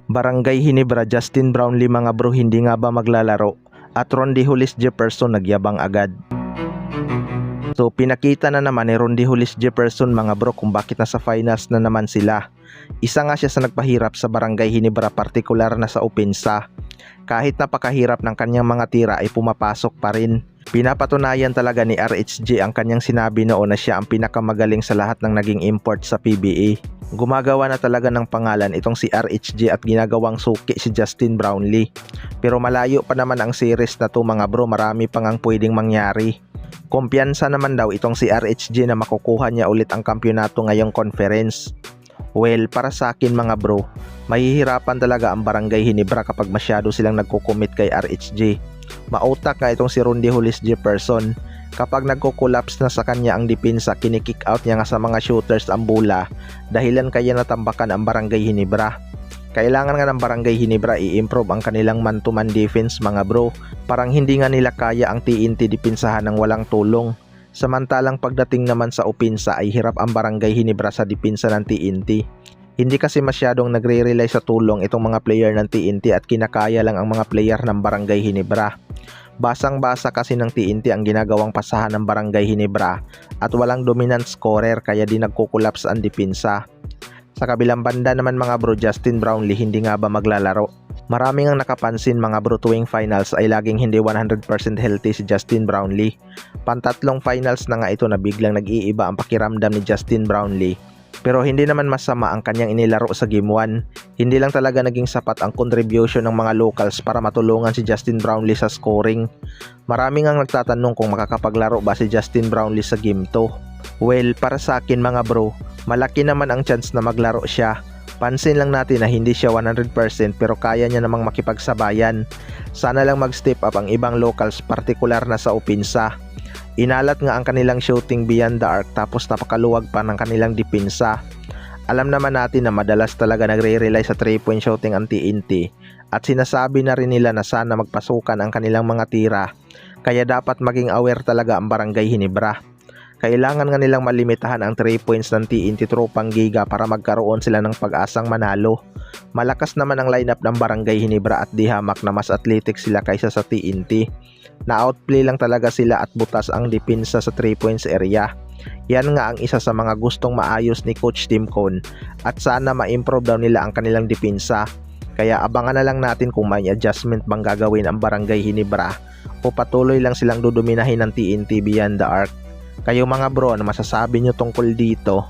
Barangay Hinebra, Justin Brownlee mga bro, hindi nga ba maglalaro? At Rondy Hollis Jefferson nagyabang agad. So pinakita na naman ni Rondy Hollis Jefferson mga bro kung bakit nasa finals na naman sila. Isa nga siya sa nagpahirap sa Barangay Hinebra, partikular na sa opensa. Kahit napakahirap ng kanyang mga tira ay pumapasok pa rin. Pinapatunayan talaga ni RHG ang kanyang sinabi noon na siya ang pinakamagaling sa lahat ng naging import sa PBA. Gumagawa na talaga ng pangalan itong si RHG at ginagawang suki si Justin Brownlee. Pero malayo pa naman ang series na to mga bro, marami pang ang pwedeng mangyari. Kumpiyansa naman daw itong si RHG na makukuha niya ulit ang kampyonato ngayong conference. Well, para sa akin mga bro, mahihirapan talaga ang Barangay Hinebra kapag masyado silang nagkukumit kay RHG. Mautak nga itong si Rondy Hollis Jefferson. Kapag nagko-collapse na sa kanya ang depensa, kinikick out niya nga sa mga shooters ang bola, dahilan kaya natambakan ang Barangay Hinebra. Kailangan nga ng Barangay Hinebra i-improve ang kanilang man-to-man defense mga bro. Parang hindi nga nila kaya ang TNT depensahan ng walang tulong. Samantalang pagdating naman sa opensa ay hirap ang Barangay Hinebra sa depensa ng TNT. Hindi kasi masyadong nagre-rely sa tulong itong mga player ng TNT at kinakaya lang ang mga player ng Barangay Hinebra. Basang-basa kasi ng TNT ang ginagawang pasahan ng Barangay Hinebra at walang dominant scorer kaya di nagkukulaps ang depensa. Sa kabilang banda naman mga bro, Justin Brownlee hindi nga ba maglalaro? Maraming ang nakapansin mga bro tuwing finals ay laging hindi 100% healthy si Justin Brownlee. Pantatlong finals na nga ito na biglang nag-iiba ang pakiramdam ni Justin Brownlee. Pero hindi naman masama ang kanyang inilaro sa Game 1. Hindi lang talaga naging sapat ang contribution ng mga locals para matulungan si Justin Brownlee sa scoring. Maraming ang nagtatanong kung makakapaglaro ba si Justin Brownlee sa Game 2. Well, para sa akin mga bro, malaki naman ang chance na maglaro siya. Pansin lang natin na hindi siya 100% pero kaya niya namang makipagsabayan. Sana lang mag-step up ang ibang locals, partikular na sa opensa. Inalat nga ang kanilang shooting beyond the arc tapos napakaluwag pa ng kanilang depensa. Alam naman natin na madalas talaga nagre-rely sa 3-point shooting ang TNT at sinasabi na rin nila na sana magpasukan ang kanilang mga tira. Kaya dapat maging aware talaga ang Barangay Hinebra. Kailangan nga nilang malimitahan ang 3 points ng TNT tropang giga para magkaroon sila ng pag-asang manalo. Malakas naman ang lineup ng Barangay Hinebra at di hamak na mas athletic sila kaysa sa TNT. Na-outplay lang talaga sila at butas ang depensa sa 3 points area. Yan nga ang isa sa mga gustong maayos ni Coach Tim Cone at sana ma-improve daw nila ang kanilang depensa. Kaya abangan na lang natin kung may adjustment bang gagawin ang Barangay Hinebra o patuloy lang silang duduminahin ng TNT beyond the arc. Kayo mga bro, ano masasabi nyo tungkol dito?